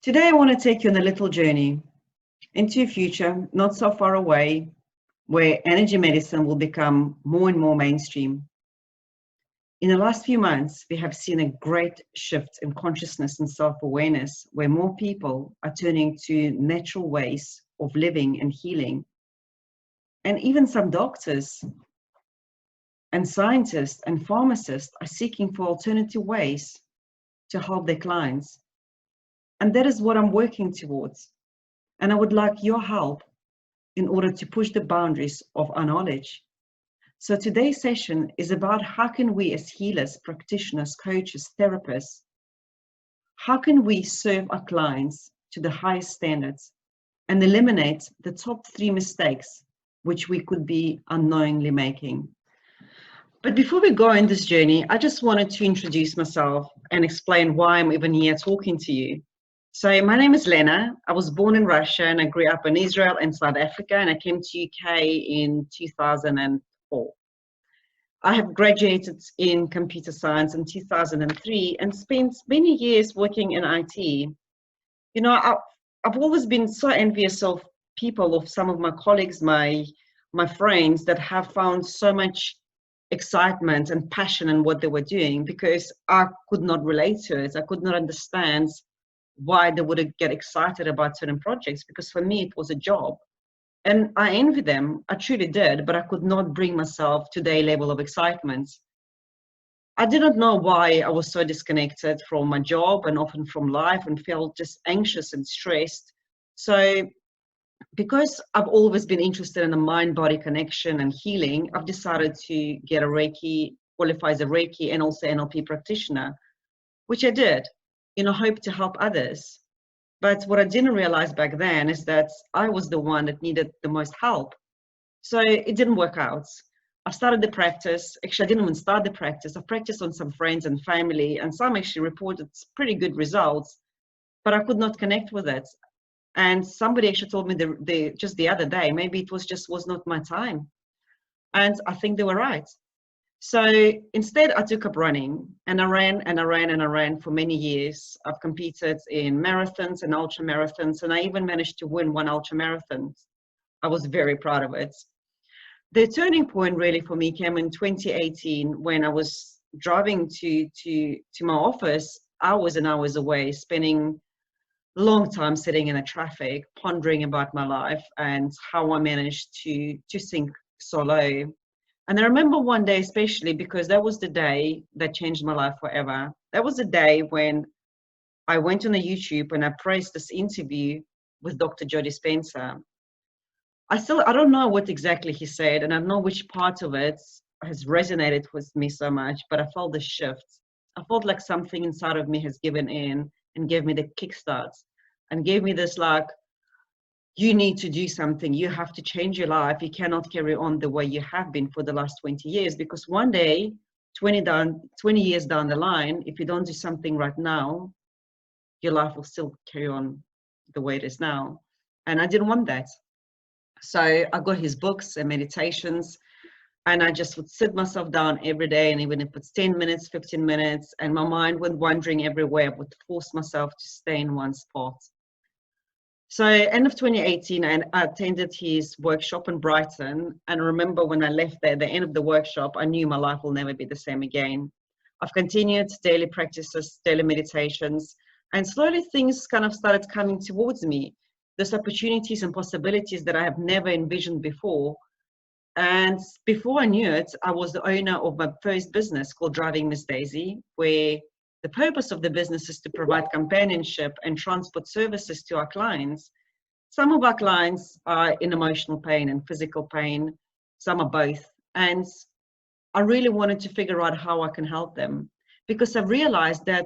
Today, I want to take you on a little journey into a future not so far away where energy medicine will become more and more mainstream. In the last few months, we have seen a great shift in consciousness and self-awareness where more people are turning to natural ways of living and healing. And even some doctors and scientists and pharmacists are seeking for alternative ways to help their clients. And that is what I'm working towards. And I would like your help in order to push the boundaries of our knowledge. So today's session is about how can we as healers, practitioners, coaches, therapists, how can we serve our clients to the highest standards and eliminate the top 3 mistakes which we could be unknowingly making. But before we go on this journey, I just wanted to introduce myself and explain why I'm even here talking to you. So my name is Lena. I was born in Russia and I grew up in Israel and South Africa, and I came to UK in 2004. I have graduated in computer science in 2003 and spent many years working in IT. You know, I've always been so envious of people, of some of my colleagues, my friends that have found so much excitement and passion in what they were doing, because I could not relate to it. I could not understand why they would get excited about certain projects, because for me it was a job. And I envy them, I truly did, but I could not bring myself to their level of excitement. I did not know why I was so disconnected from my job and often from life, and felt just anxious and stressed. So because I've always been interested in the mind-body connection and healing, I've decided to get a Reiki, qualify as a Reiki and also NLP practitioner, which I did in a hope to help others. But what I didn't realize back then is that I was the one that needed the most help. So it didn't work out. I started the practice. Actually, I didn't even start the practice. I practiced on some friends and family, and some actually reported pretty good results, but I could not connect with it. And somebody actually told me just the other day, maybe it was not my time. And I think they were right. So instead, I took up running, and I ran for many years. I've competed in marathons and ultra marathons, and I even managed to win one ultra marathon. I was very proud of it. The turning point really for me came in 2018 when I was driving to my office hours and hours away, spending a long time sitting in the traffic, pondering about my life and how I managed to sink so low. And I remember one day especially, because that was the day that changed my life forever. That was the day when I went on a YouTube and I pressed this interview with Dr. Joe Dispenza. I don't know what exactly he said, and I don't know which part of it has resonated with me so much, but I felt the shift. I felt like something inside of me has given in and gave me the kickstart and gave me this like, you need to do something. You have to change your life. You cannot carry on the way you have been for the last 20 years, because one day, 20 years down the line, if you don't do something right now, your life will still carry on the way it is now. And I didn't want that. So I got his books and meditations, and I just would sit myself down every day, and even if it's 10 minutes, 15 minutes, and my mind went wandering everywhere, I would force myself to stay in one spot. So end of 2018, I attended his workshop in Brighton. And I remember when I left there, the end of the workshop, I knew my life will never be the same again. I've continued daily practices, daily meditations, and slowly things kind of started coming towards me. There's opportunities and possibilities that I have never envisioned before. And before I knew it, I was the owner of my first business called Driving Miss Daisy, where the purpose of the business is to provide companionship and transport services to our clients. Some of our clients are in emotional pain and physical pain. Some are both. And I really wanted to figure out how I can help them, because I've realized the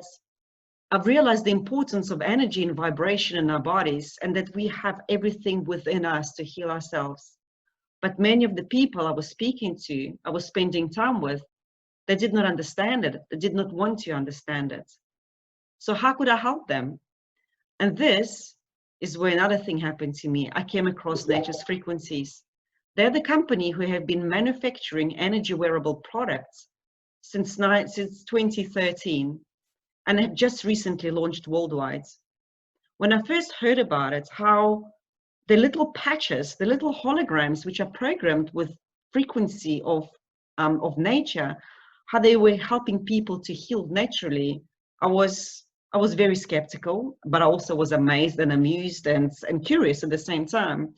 importance of energy and vibration in our bodies, and that we have everything within us to heal ourselves. But many of the people I was speaking to, I was spending time with, they did not understand it. They did not want to understand it. So how could I help them? And this is where another thing happened to me. I came across Nature's Frequencies. They're the company who have been manufacturing energy wearable products since 2013, and have just recently launched worldwide. when I first heard about it, how the little patches, the little holograms, which are programmed with frequency of nature, how they were helping people to heal naturally, I was very skeptical, but I also was amazed and amused and curious at the same time.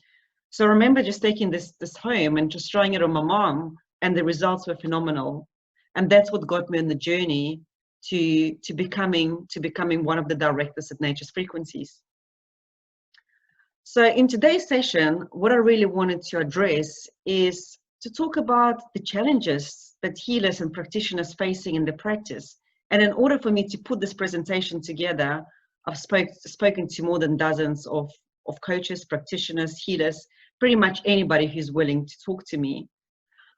So I remember just taking this home and just trying it on my mom, and the results were phenomenal. And that's what got me on the journey to becoming one of the directors at Nature's Frequencies. So in today's session, what I really wanted to address is to talk about the challenges that healers and practitioners facing in the practice. And in order for me to put this presentation together, I've spoken to more than dozens of coaches, practitioners, healers, pretty much anybody who's willing to talk to me.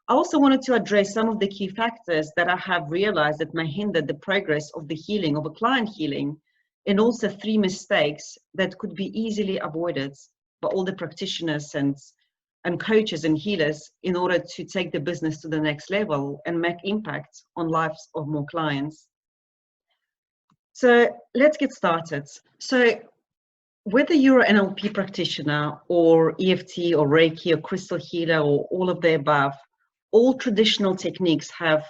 I also wanted to address some of the key factors that I have realized that may hinder the progress of the healing of a client healing, and also 3 mistakes that could be easily avoided by all the practitioners and coaches and healers in order to take the business to the next level and make impact on lives of more clients. So let's get started. So whether you're an NLP practitioner or EFT or Reiki or crystal healer or all of the above, all traditional techniques have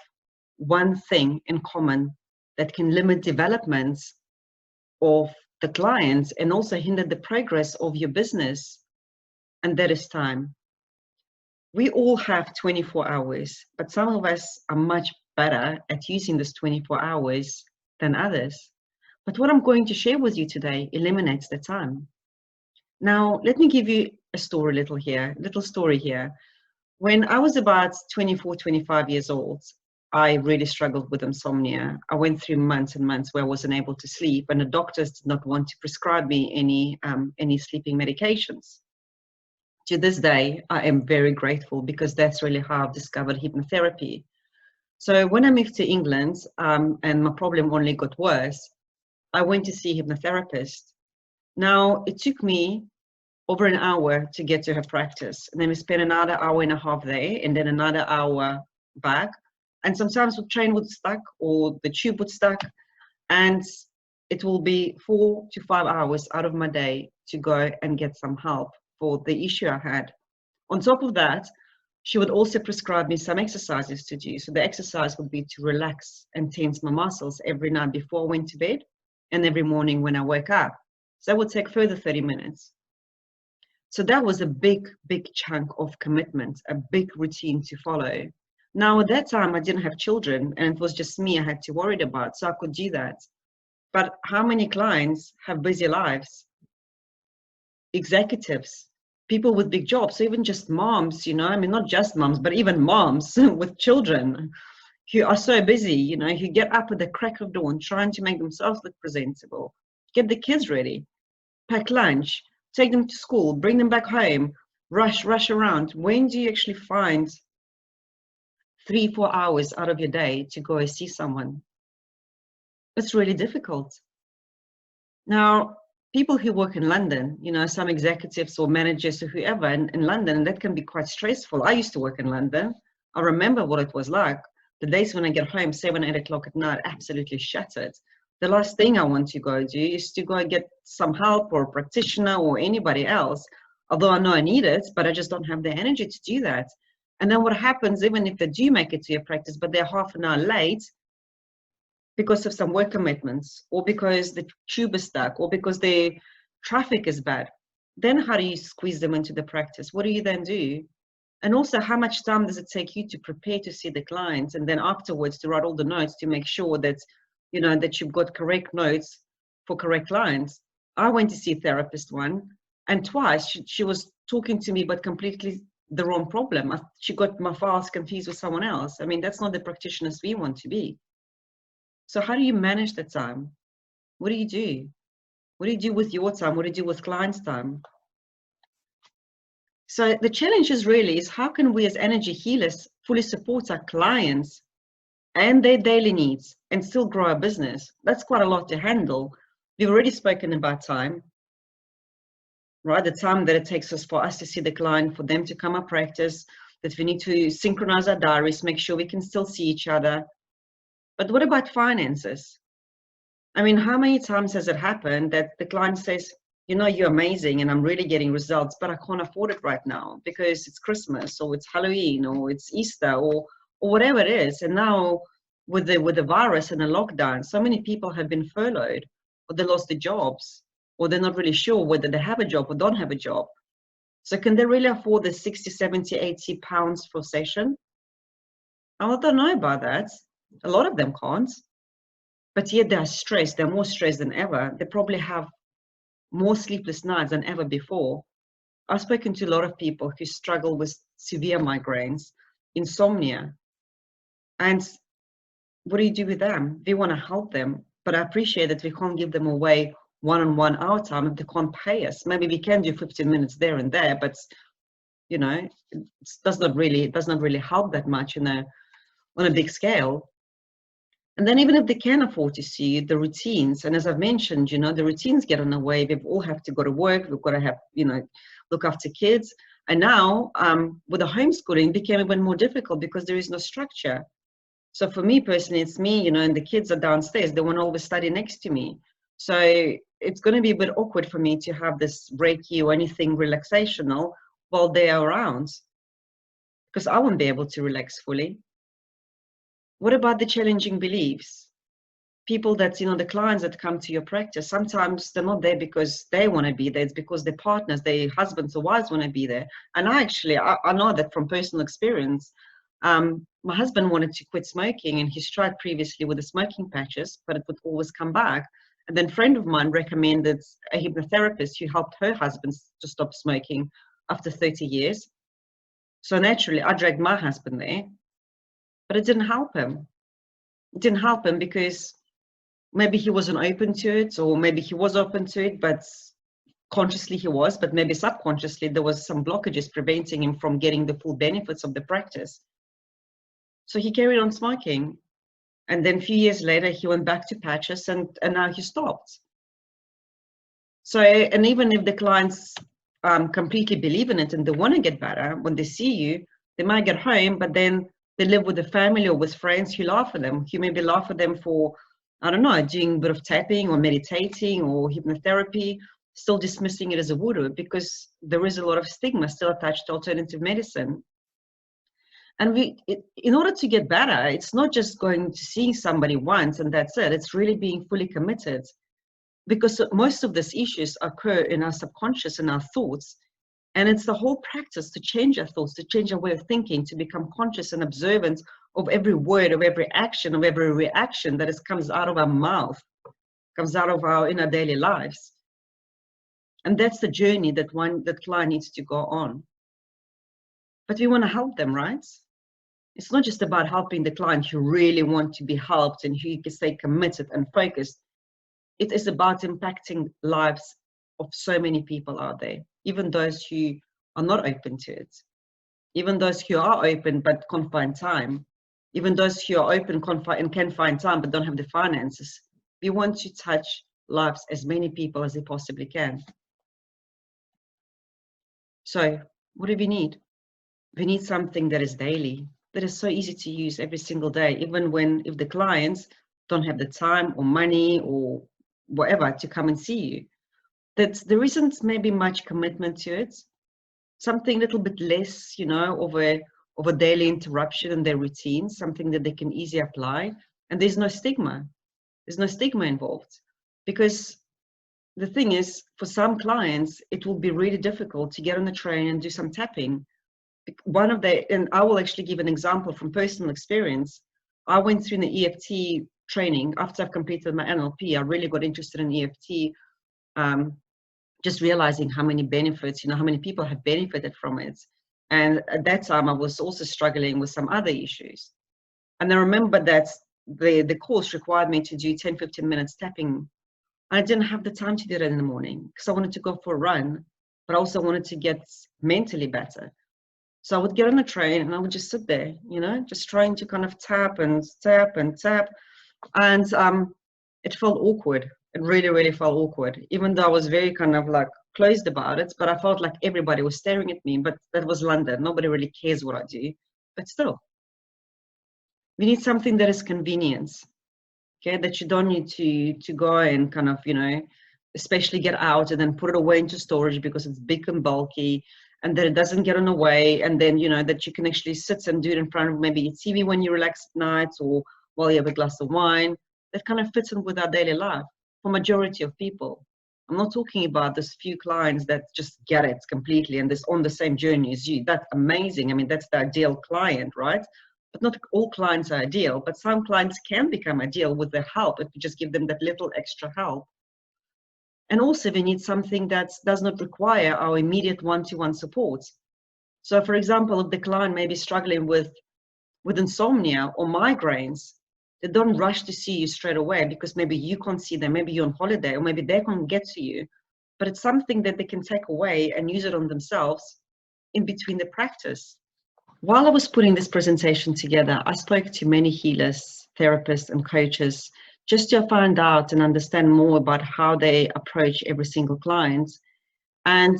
one thing in common that can limit developments of the clients and also hinder the progress of your business, and that is time. We all have 24 hours, but some of us are much better at using this 24 hours than others. But what I'm going to share with you today eliminates the time. Now, let me give you a little story here. When I was about 24, 25 years old, I really struggled with insomnia. I went through months and months where I wasn't able to sleep, and the doctors did not want to prescribe me any sleeping medications. To this day, I am very grateful, because that's really how I've discovered hypnotherapy. So when I moved to England, and my problem only got worse, I went to see a hypnotherapist. Now, it took me over an hour to get to her practice, and then we spent another hour and a half there, and then another hour back. And sometimes the train would stuck or the tube would stuck, and it will be 4 to 5 hours out of my day to go and get some help for the issue I had. On top of that, she would also prescribe me some exercises to do. So the exercise would be to relax and tense my muscles every night before I went to bed and every morning when I woke up. So that would take further 30 minutes. So that was a big, big chunk of commitment, a big routine to follow. Now, at that time, I didn't have children, and it was just me I had to worry about, so I could do that. But how many clients have busy lives? Executives, people with big jobs, so even just moms, I mean, not just moms, but even moms with children who are so busy, who get up at the crack of dawn trying to make themselves look presentable, get the kids ready, pack lunch, take them to school, bring them back home, rush around. When do you actually find 3-4 hours out of your day to go and see someone? It's really difficult. Now, people who work in London, some executives or managers or whoever in London, that can be quite stressful. I used to work in London. I remember what it was like. The days when I get home, 7, 8 o'clock at night, absolutely shattered. The last thing I want to go do is to go and get some help or a practitioner or anybody else, although I know I need it, but I just don't have the energy to do that. And then what happens, even if they do make it to your practice, but they're half an hour late because of some work commitments, or because the tube is stuck, or because the traffic is bad, then how do you squeeze them into the practice? What do you then do? And also, how much time does it take you to prepare to see the clients, and then afterwards to write all the notes to make sure that that you've got correct notes for correct clients? I went to see a therapist one, and twice she was talking to me, but completely the wrong problem. She got my files confused with someone else. I mean, that's not the practitioners we want to be. So how do you manage the time? What do you do? What do you do with your time? What do you do with clients' time? So the challenge is how can we as energy healers fully support our clients and their daily needs and still grow our business? That's quite a lot to handle. We've already spoken about time, right? The time that it takes us for us to see the client, for them to come and practice, that we need to synchronize our diaries, make sure we can still see each other. But what about finances? I mean, how many times has it happened that the client says, you know, you're amazing and I'm really getting results, but I can't afford it right now because it's Christmas or it's Halloween or it's Easter or whatever it is. And now with the virus and the lockdown, so many people have been furloughed or they lost their jobs or they're not really sure whether they have a job or don't have a job. So can they really afford the 60, 70, 80 pounds for session? I don't know about that. A lot of them can't, but yet they're stressed. They're more stressed than ever. They probably have more sleepless nights than ever before. I've spoken to a lot of people who struggle with severe migraines, insomnia. And what do you do with them? We want to help them, but I appreciate that we can't give them away one-on-one our time if they can't pay us. Maybe we can do 15 minutes there and there, but you know, it does not really help that much on a big scale. And then even if they can afford to see the routines, and as I've mentioned, you know, the routines get in the way. We all have to go to work. We've got to have, you know, look after kids. And now with the homeschooling, it became even more difficult because there is no structure. So for me personally, it's me, you know, and the kids are downstairs. They won't always study next to me. So it's going to be a bit awkward for me to have this Reiki or anything relaxational while they are around because I won't be able to relax fully. What about the challenging beliefs? People that, you know, the clients that come to your practice, sometimes they're not there because they want to be there. It's because their partners, their husbands or wives want to be there. And I know that from personal experience. My husband wanted to quit smoking and he's tried previously with the smoking patches, but it would always come back. And then a friend of mine recommended a hypnotherapist who helped her husband to stop smoking after 30 years. So naturally, I dragged my husband there, but it didn't help him. It didn't help him because maybe he wasn't open to it, or maybe he was open to it, but consciously he was, but maybe subconsciously there was some blockages preventing him from getting the full benefits of the practice. So he carried on smoking. And then a few years later, he went back to patches and now he stopped. So, and even if the clients completely believe in it and they want to get better, when they see you, they might get home, but then they live with a family or with friends who laugh at them. You maybe laugh at them for, I don't know, doing a bit of tapping or meditating or hypnotherapy, still dismissing it as a voodoo because there is a lot of stigma still attached to alternative medicine. And in order to get better, it's not just going to seeing somebody once and that's it. It's really being fully committed because most of these issues occur in our subconscious and our thoughts. And it's the whole practice to change our thoughts, to change our way of thinking, to become conscious and observant of every word, of every action, of every reaction that comes out of our mouth, comes out of our inner daily lives. And that's the journey that client needs to go on. But we want to help them, right? It's not just about helping the client who really want to be helped and who can stay committed and focused. It is about impacting lives of so many people out there, even those who are not open to it, even those who are open but can't find time, even those who are open and can find time but don't have the finances. We want to touch lives as many people as they possibly can. So what do we need? We need something that is daily, that is so easy to use every single day, even if the clients don't have the time or money or whatever to come and see you. That there isn't maybe much commitment to it, something a little bit less, you know, of a daily interruption in their routine, something that they can easily apply. And there's no stigma. There's no stigma involved. Because the thing is, for some clients, it will be really difficult to get on the train and do some tapping. And I will actually give an example from personal experience. I went through the EFT training after I've completed my NLP. I really got interested in EFT, just realizing how many benefits, you know, how many people have benefited from it. And at that time, I was also struggling with some other issues. And I remember that the course required me to do 10, 15 minutes tapping. I didn't have the time to do that in the morning because I wanted to go for a run, but I also wanted to get mentally better. So I would get on the train and I would just sit there, you know, just trying to kind of tap and tap and tap. And it felt awkward. It really, really felt awkward, even though I was very kind of like closed about it. But I felt like everybody was staring at me. But that was London. Nobody really cares what I do. But still, we need something that is convenient, okay, that you don't need to go and kind of, you know, especially get out and then put it away into storage because it's big and bulky, and that it doesn't get on the way, and then, you know, that you can actually sit and do it in front of maybe your TV when you relax at night or while you have a glass of wine. That kind of fits in with our daily life for majority of people. I'm not talking about those few clients that just get it completely and is on the same journey as you. That's amazing. I mean, that's the ideal client, right? But not all clients are ideal, but some clients can become ideal with the help if you just give them that little extra help. And also we need something that does not require our immediate one-to-one support. So for example, if the client may be struggling with insomnia or migraines, they don't rush to see you straight away because maybe you can't see them, maybe you're on holiday, or maybe they can't get to you. But it's something that they can take away and use it on themselves in between the practice. While I was putting this presentation together, I spoke to many healers, therapists, and coaches just to find out and understand more about how they approach every single client. And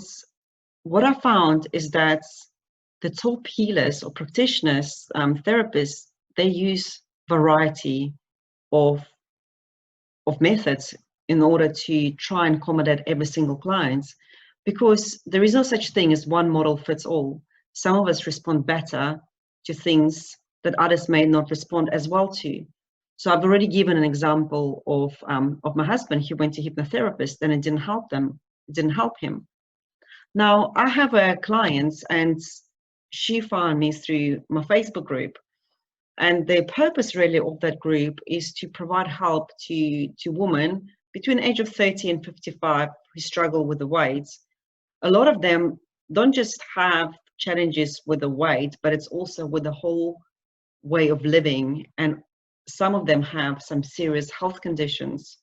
what I found is that the top healers or practitioners, therapists, they use variety of methods in order to try and accommodate every single client, because there is no such thing as one model fits all. Some of us respond better to things that others may not respond as well to. So I've already given an example of my husband. He went to hypnotherapist and it didn't help them. It didn't help him. Now I have a client and she found me through my Facebook group. And the purpose really of that group is to provide help to women between the age of 30 and 55 who struggle with the weight. A lot of them don't just have challenges with the weight, but it's also with the whole way of living. And some of them have some serious health conditions.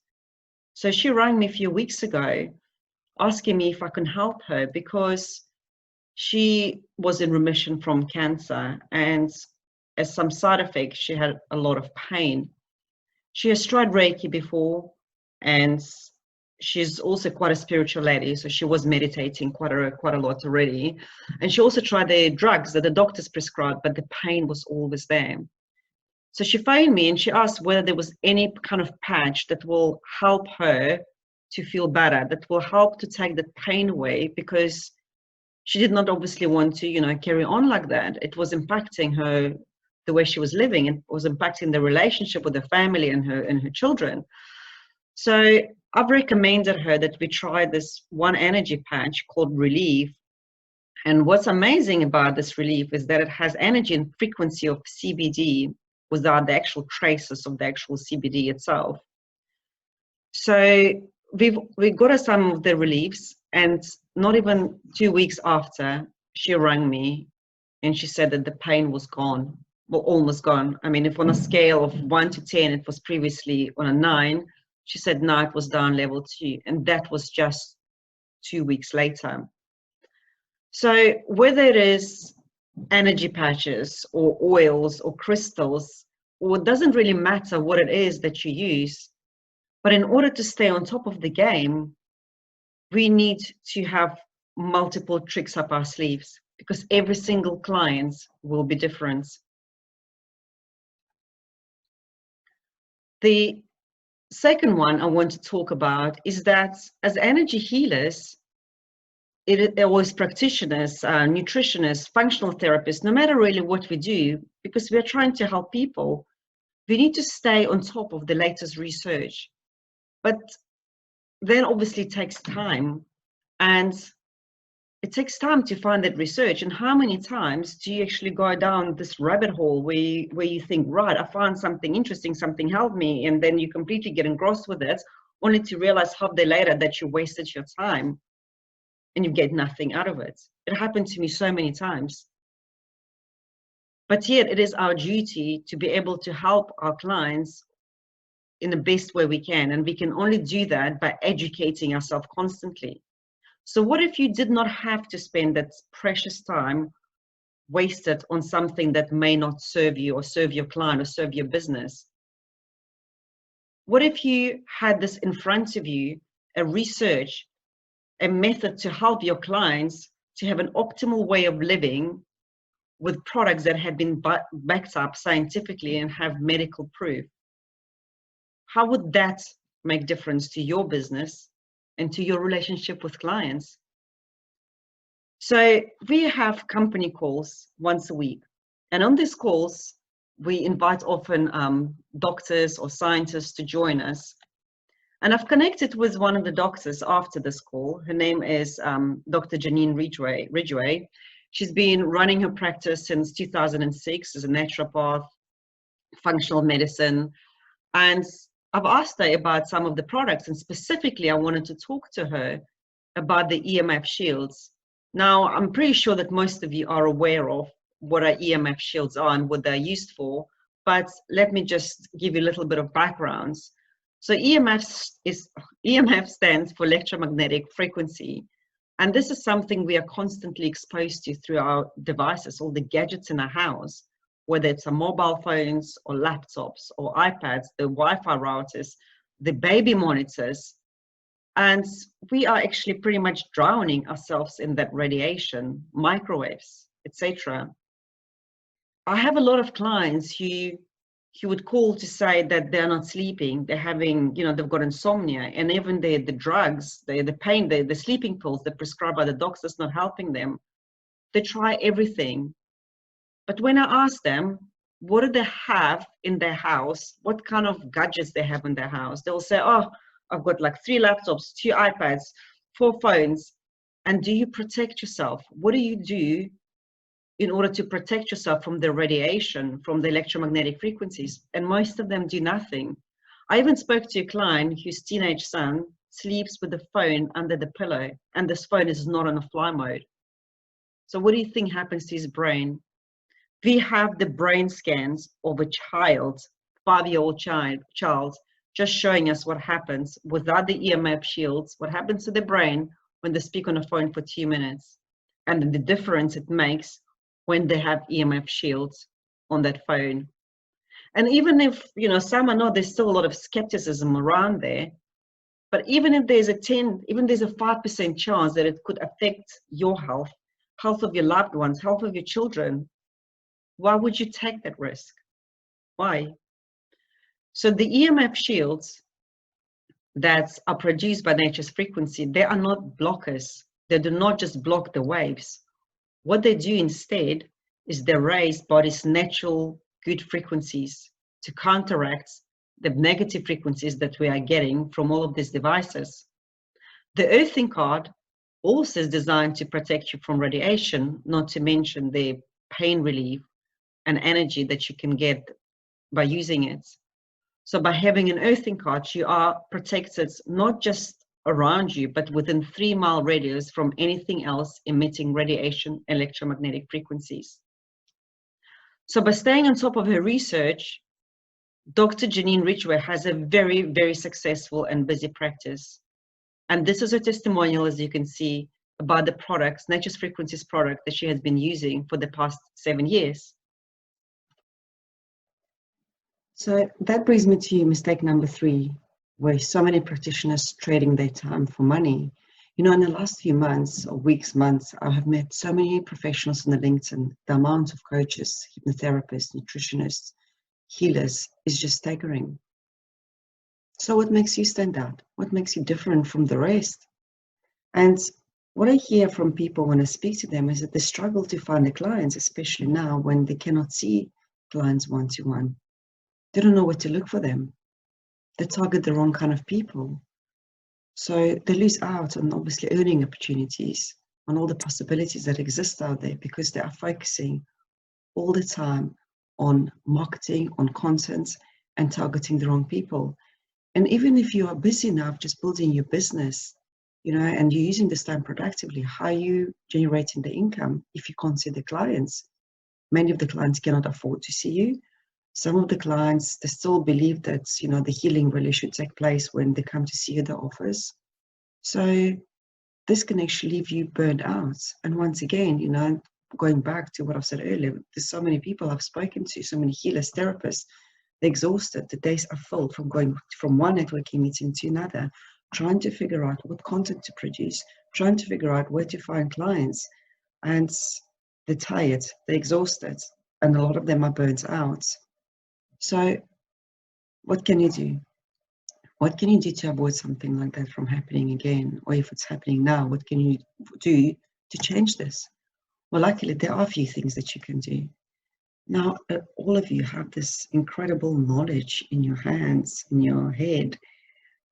So she rang me a few weeks ago asking me if I can help her because she was in remission from cancer, and as some side effects, she had a lot of pain. She has tried Reiki before, and she's also quite a spiritual lady, so she was meditating quite a lot already. And she also tried the drugs that the doctors prescribed, but the pain was always there. So she phoned me and she asked whether there was any kind of patch that will help her to feel better, that will help to take the pain away, because she did not obviously want to, you know, carry on like that. It was impacting her, the way she was living, and was impacting the relationship with her family and her children. So I've recommended her that we try this one energy patch called Relief. And what's amazing about this Relief is that it has energy and frequency of CBD without the actual traces of the actual CBD itself. So we got her some of the reliefs, and not even 2 weeks after, she rang me and she said that the pain was gone, well, almost gone. I mean, if on a scale of 1 to 10, it was previously on a 9, she said now it was down level 2, and that was just 2 weeks later. So whether it is energy patches or oils or crystals, or it doesn't really matter what it is that you use, but in order to stay on top of the game, we need to have multiple tricks up our sleeves, because every single client will be different. The second one I want to talk about is that as energy healers, or as practitioners, nutritionists, functional therapists, no matter really what we do, because we are trying to help people, we need to stay on top of the latest research. But then obviously it takes time, and it takes time to find that research. And how many times do you actually go down this rabbit hole where you think, right, I found something interesting, something helped me, and then you completely get engrossed with it, only to realize half a day later that you wasted your time and you get nothing out of it. It happened to me so many times. But yet it is our duty to be able to help our clients in the best way we can, and we can only do that by educating ourselves constantly. So what if you did not have to spend that precious time wasted on something that may not serve you or serve your client or serve your business? What if you had this in front of you, a research, a method to help your clients to have an optimal way of living with products that have been backed up scientifically and have medical proof? How would that make difference to your business and to your relationship with clients. So we have company calls once a week. And on these calls, we invite often doctors or scientists to join us. And I've connected with one of the doctors after this call. Her name is Dr. Janine Ridgway. She's been running her practice since 2006 as a naturopath, functional medicine. And I've asked her about some of the products, and specifically, I wanted to talk to her about the EMF shields. Now, I'm pretty sure that most of you are aware of what our EMF shields are and what they're used for, but let me just give you a little bit of background. So EMF stands for electromagnetic frequency, and this is something we are constantly exposed to through our devices, all the gadgets in our house, whether it's our mobile phones or laptops or iPads, the Wi-Fi routers, the baby monitors, and we are actually pretty much drowning ourselves in that radiation, microwaves, etc. I have a lot of clients who would call to say that they're not sleeping, they're having, they've got insomnia, and even the drugs, the pain, the sleeping pills that prescribed by the doctors not helping them. They try everything. But when I ask them, what do they have in their house? What kind of gadgets they have in their house? They'll say, oh, I've got like 3 laptops, 2 iPads, 4 phones. And do you protect yourself? What do you do in order to protect yourself from the radiation, from the electromagnetic frequencies? And most of them do nothing. I even spoke to a client whose teenage son sleeps with the phone under the pillow, and this phone is not on a fly mode. So what do you think happens to his brain? We have the brain scans of a child, 5-year-old child, just showing us what happens without the EMF shields, what happens to the brain when they speak on the phone for 2 minutes, and the difference it makes when they have EMF shields on that phone. And even if, some are not, there's still a lot of skepticism around there, but even if there's a 5% chance that it could affect your health of your loved ones, health of your children, why would you take that risk? Why? So the EMF shields that are produced by nature's frequency, they are not blockers. They do not just block the waves. What they do instead is they raise body's natural good frequencies to counteract the negative frequencies that we are getting from all of these devices. The earthing card also is designed to protect you from radiation, not to mention the pain relief and energy that you can get by using it. So by having an earthing card, you are protected not just around you, but within 3-mile radius from anything else emitting radiation, electromagnetic frequencies. So by staying on top of her research, Dr. Janine Ridgway has a very, very successful and busy practice. And this is her testimonial, as you can see, about the products, Nature's Frequencies product that she has been using for the past 7 years. So that brings me to mistake number 3, where so many practitioners trading their time for money. In the last few months or weeks, months, I have met so many professionals on the LinkedIn. The amount of coaches, hypnotherapists, nutritionists, healers is just staggering. So what makes you stand out? What makes you different from the rest? And what I hear from people when I speak to them is that they struggle to find the clients, especially now when they cannot see clients one-to-one. They don't know where to look for them. They target the wrong kind of people. So they lose out on obviously earning opportunities, on all the possibilities that exist out there, because they are focusing all the time on marketing, on content, and targeting the wrong people. And even if you are busy enough just building your business, and you're using this time productively, how are you generating the income if you can't see the clients? Many of the clients cannot afford to see you. Some of the clients, they still believe that, the healing really should take place when they come to see you at the office. So this can actually leave you burned out. And once again, going back to what I've said earlier, there's so many people I've spoken to, so many healers, therapists, they're exhausted. The days are filled from going from one networking meeting to another, trying to figure out what content to produce, trying to figure out where to find clients. And they're tired, they're exhausted, and a lot of them are burnt out. So what can you do? What can you do to avoid something like that from happening again? Or if it's happening now, what can you do to change this? Well, luckily, there are a few things that you can do. Now, all of you have this incredible knowledge in your hands, in your head.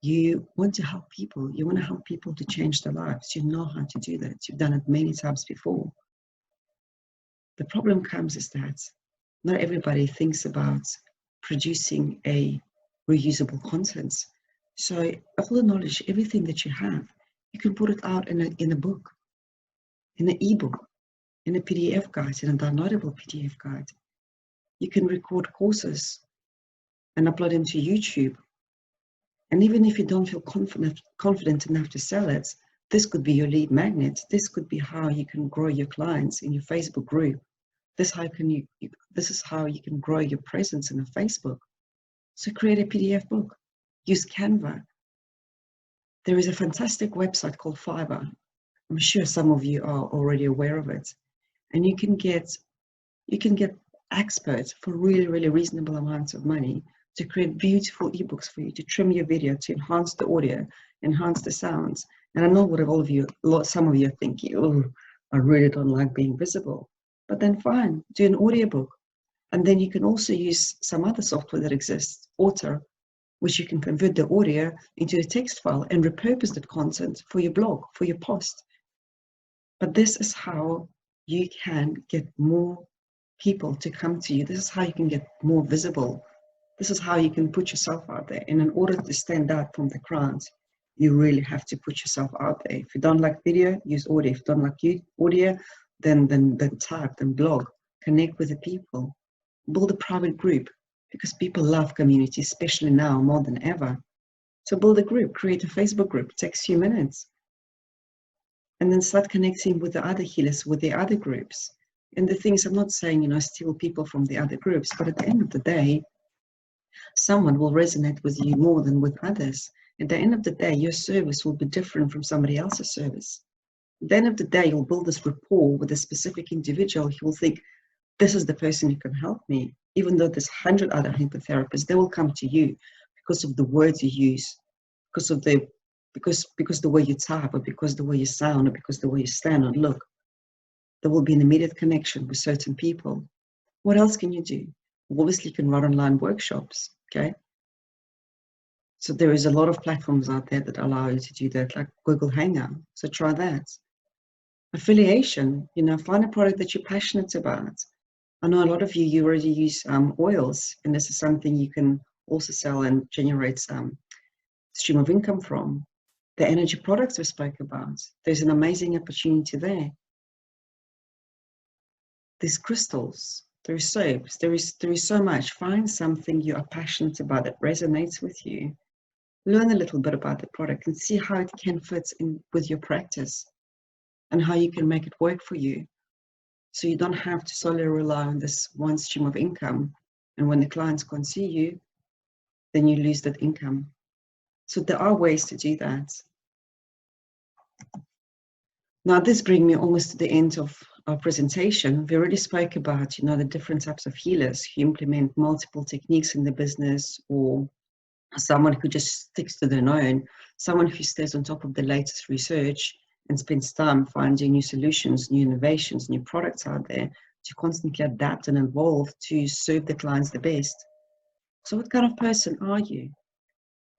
You want to help people. You want to help people to change their lives. You know how to do that. You've done it many times before. The problem comes is that not everybody thinks about producing a reusable content. So all the knowledge, everything that you have, you can put it out in a book, in an ebook, in a PDF guide, in a downloadable PDF guide. You can record courses and upload them to YouTube. And even if you don't feel confident enough to sell it, this could be your lead magnet. This could be how you can grow your clients in your Facebook group. This is how you can grow your presence in a Facebook. So create a PDF book. Use Canva. There is a fantastic website called Fiverr. I'm sure some of you are already aware of it. And you can get experts for really, really reasonable amounts of money to create beautiful ebooks for you, to trim your video, to enhance the audio, enhance the sounds. And I know what some of you are thinking, oh, I really don't like being visible. But then fine, do an audiobook. And then you can also use some other software that exists, Author, which you can convert the audio into a text file and repurpose that content for your blog, for your post. But this is how you can get more people to come to you. This is how you can get more visible. This is how you can put yourself out there. And in order to stand out from the crowd, you really have to put yourself out there. If you don't like video, use audio. If you don't like audio, then type, then blog. Connect with the people. Build a private group, because people love community, especially now more than ever. So build a group, create a Facebook group. It takes a few minutes. And then start connecting with the other healers, with the other groups. And the things, I'm not saying, steal people from the other groups, but at the end of the day, someone will resonate with you more than with others. At the end of the day, your service will be different from somebody else's service. At the end of the day, you'll build this rapport with a specific individual. He will think, this is the person who can help me. Even though there's 100 other hypnotherapists, they will come to you because of the words you use, because of the way you type, or because the way you sound, or because the way you stand and look. There will be an immediate connection with certain people. What else can you do? Obviously, you can run online workshops, okay? So there is a lot of platforms out there that allow you to do that, like Google Hangout. So try that. Affiliation, find a product that you're passionate about. I know a lot of you already use oils, and this is something you can also sell and generate some stream of income from. The energy products we spoke about, there's an amazing opportunity there. There's crystals, there's soaps, there is so much. Find something you are passionate about that resonates with you. Learn a little bit about the product and see how it can fit in with your practice and how you can make it work for you. So you don't have to solely rely on this one stream of income. And when the clients can't see you, then you lose that income. So there are ways to do that. Now, this brings me almost to the end of our presentation. We already spoke about, the different types of healers who implement multiple techniques in the business, or someone who just sticks to their own, someone who stays on top of the latest research and spends time finding new solutions, new innovations, new products out there to constantly adapt and evolve to serve the clients the best. So what kind of person are you?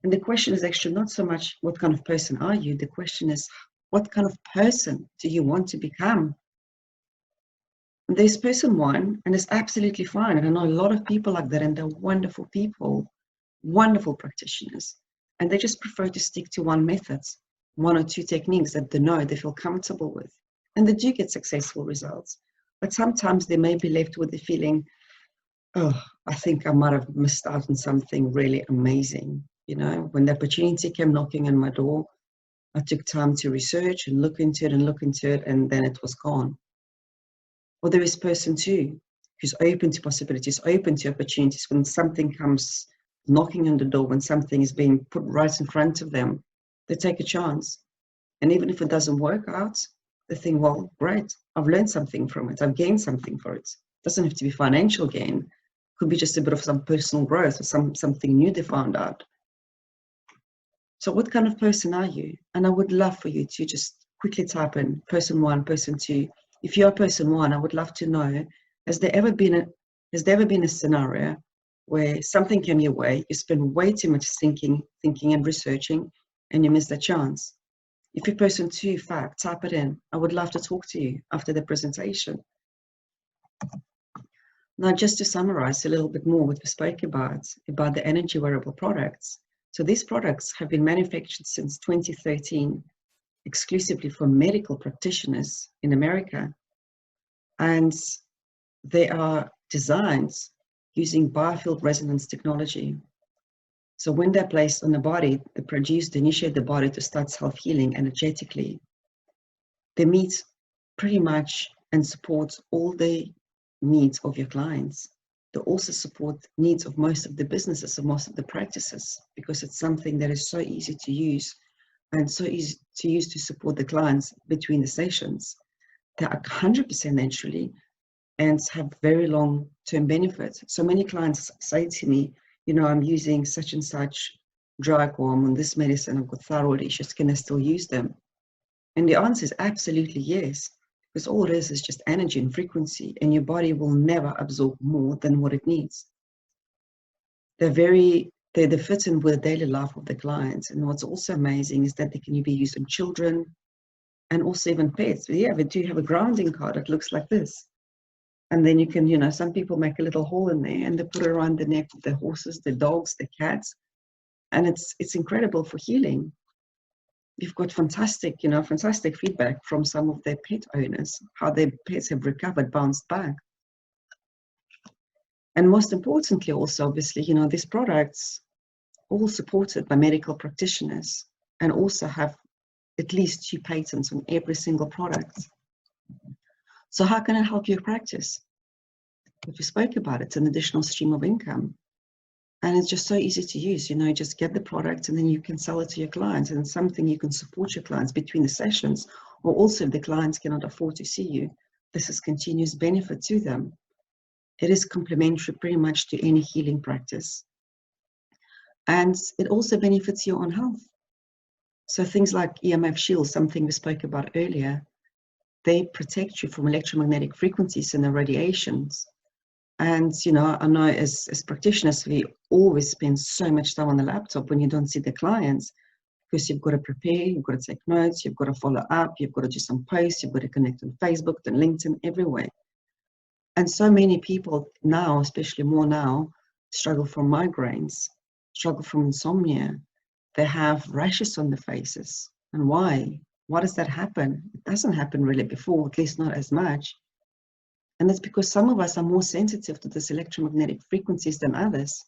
And the question is actually not so much what kind of person are you, the question is what kind of person do you want to become? And there's person one, and it's absolutely fine. And I know a lot of people like that, and they're wonderful people, wonderful practitioners, and they just prefer to stick to one method, one or two techniques that they feel comfortable with, and they do get successful results. But sometimes they may be left with the feeling, oh, I think I might have missed out on something really amazing. When the opportunity came knocking on my door, I took time to research and look into it, and then it was gone. Or there is person two, who's open to possibilities, open to opportunities. When something comes knocking on the door, when something is being put right in front of them, they take a chance. And even if it doesn't work out, they think, well, great, I've learned something from it. I've gained something for it. It doesn't have to be financial gain. It could be just a bit of some personal growth or something new they found out. So what kind of person are you? And I would love for you to just quickly type in person 1, person 2. If you're person 1, I would love to know, has there ever been a scenario where something came your way, you spend way too much thinking and researching, and you missed a chance? If you're person 2, fab, type it in. I would love to talk to you after the presentation. Now, just to summarize a little bit more what we spoke about the energy wearable products. So these products have been manufactured since 2013 exclusively for medical practitioners in America. And they are designed using biofield resonance technology. So when they're placed on the body, they initiate the body to start self-healing energetically. They meet pretty much and support all the needs of your clients. They also support needs of most of the businesses and most of the practices, because it's something that is so easy to use and so easy to use to support the clients between the sessions. They are 100% naturally and have very long-term benefits. So many clients say to me, you know, I'm using such and such drug, or I'm on this medicine, I've got thyroid issues, can I still use them? And the answer is absolutely yes, because all it is just energy and frequency, and your body will never absorb more than what it needs. They fit in with the daily life of the clients. And what's also amazing is that they can be used on children and also even pets. Yeah, we do have a grounding card that looks like this. And then you can, you know, some people make a little hole in there and they put it around the neck of the horses, the dogs, the cats. And it's incredible for healing. You've got fantastic feedback from some of their pet owners, how their pets have recovered, bounced back. And most importantly, also, obviously, you know, these products all supported by medical practitioners and also have at least 2 patents on every single product. So how can I help your practice? If we spoke about it, it's an additional stream of income. And it's just so easy to use, you know, just get the product and then you can sell it to your clients, and it's something you can support your clients between the sessions, or also if the clients cannot afford to see you, this is continuous benefit to them. It is complementary pretty much to any healing practice. And it also benefits your own health. So things like EMF shields, something we spoke about earlier, they protect you from electromagnetic frequencies and the radiations. And, you know, I know as practitioners, we always spend so much time on the laptop when you don't see the clients, because you've got to prepare, you've got to take notes, you've got to follow up, you've got to do some posts, you've got to connect on Facebook and LinkedIn, everywhere. And so many people now, especially more now, struggle from migraines, struggle from insomnia. They have rashes on their faces. And why? Why does that happen? It doesn't happen really before, at least not as much. And that's because some of us are more sensitive to these electromagnetic frequencies than others.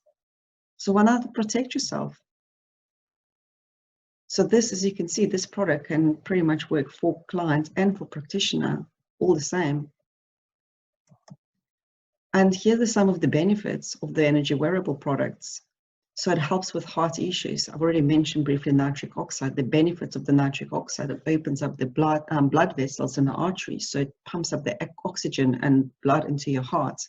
So why not protect yourself? So this, as you can see, this product can pretty much work for client and for practitioner, all the same. And here are some of the benefits of the energy wearable products. So it helps with heart issues. I've already mentioned briefly nitric oxide, the benefits of the nitric oxide. It opens up the blood vessels in the arteries, so it pumps up the oxygen and blood into your heart.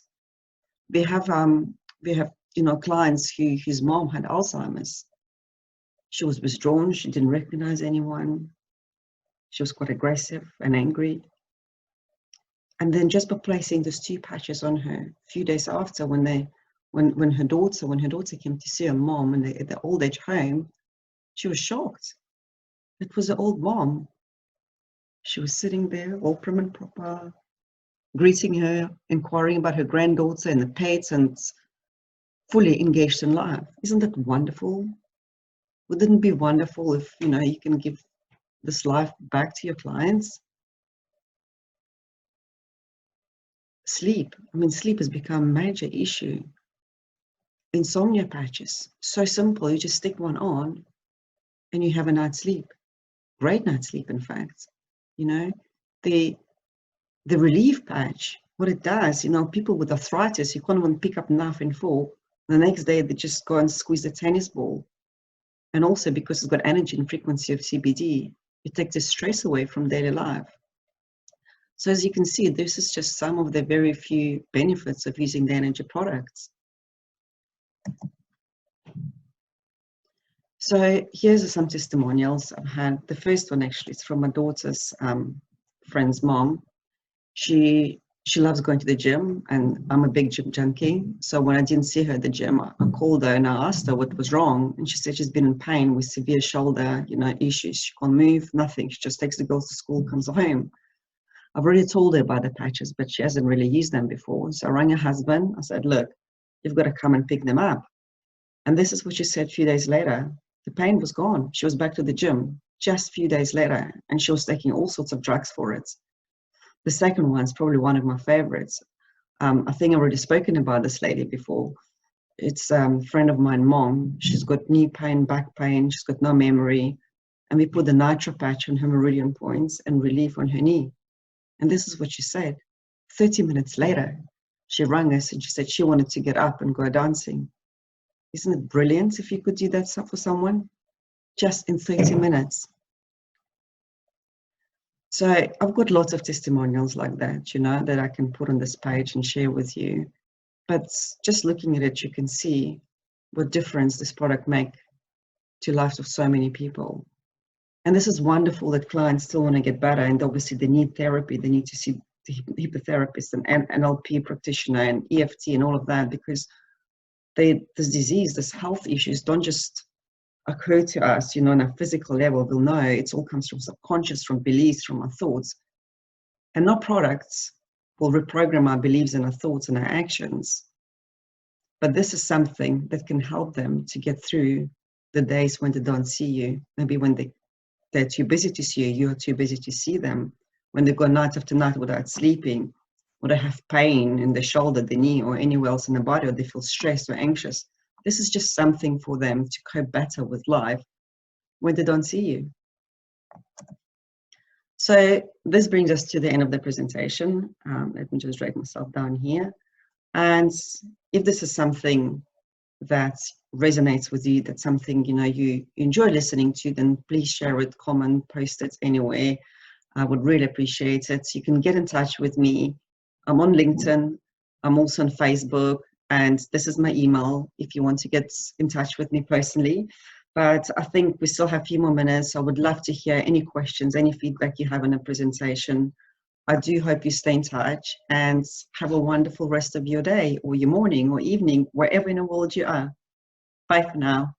We have you know, clients whose mom had Alzheimer's. She was withdrawn. She didn't recognize anyone. She was quite aggressive and angry. And then just by placing those 2 patches on her, a few days after, when her daughter came to see her mom at the old age home, she was shocked. It was an old mom. She was sitting there, all prim and proper, greeting her, inquiring about her granddaughter and the pets, and fully engaged in life. Isn't that wonderful? Wouldn't it be wonderful if, you know, you can give this life back to your clients? Sleep. I mean, sleep has become a major issue. Insomnia patches. So simple. You just stick one on and you have a night's sleep. Great night's sleep, in fact. You know, the relief patch, what it does, you know, people with arthritis, you can't even pick up a knife and fork. The next day, they just go and squeeze the tennis ball. And also because it's got energy and frequency of CBD, it takes the stress away from daily life. So as you can see, this is just some of the very few benefits of using the energy products. So here's some testimonials I've had. The first one actually is from my daughter's friend's mom. She loves going to the gym, and I'm a big gym junkie. So when I didn't see her at the gym, I called her and I asked her what was wrong. And she said she's been in pain with severe shoulder, issues. She can't move, nothing. She just takes the girls to school, comes home. I've already told her about the patches, but she hasn't really used them before. So I rang her husband. I said, look, you've got to come and pick them up. And this is what she said a few days later. The pain was gone. She was back to the gym just a few days later, and she was taking all sorts of drugs for it. The second one is probably one of my favorites. I think I've already spoken about this lady before. It's a friend of mine, mom. She's got knee pain, back pain. She's got no memory. And we put the nitro patch on her meridian points and relief on her knee. And this is what she said. 30 minutes later, she rang us and she said she wanted to get up and go dancing. Isn't it brilliant if you could do that for someone? Just in 30 minutes. So I've got lots of testimonials like that, that I can put on this page and share with you. But just looking at it, you can see what difference this product makes to lives of so many people. And this is wonderful that clients still want to get better, and obviously they need therapy. They need to see the hypnotherapist and NLP practitioner and EFT and all of that, because this disease, this health issues don't just occur to us, on a physical level. We'll know it all comes from subconscious, from beliefs, from our thoughts. And no products will reprogram our beliefs and our thoughts and our actions. But this is something that can help them to get through the days when they don't see you. Maybe when they're too busy to see you, you're too busy to see them. When they go night after night without sleeping, or they have pain in the shoulder, the knee, or anywhere else in the body, or they feel stressed or anxious. This is just something for them to cope better with life when they don't see you. So this brings us to the end of the presentation. Let me just drag myself down here. And if this is something that resonates with you, that's something you enjoy listening to, then please share it, comment, post it anywhere. I would really appreciate it. You can get in touch with me. I'm on LinkedIn. I'm also on Facebook. And this is my email if you want to get in touch with me personally. But I think we still have a few more minutes. I would love to hear any questions, any feedback you have on the presentation. I do hope you stay in touch and have a wonderful rest of your day or your morning or evening, wherever in the world you are. Bye for now.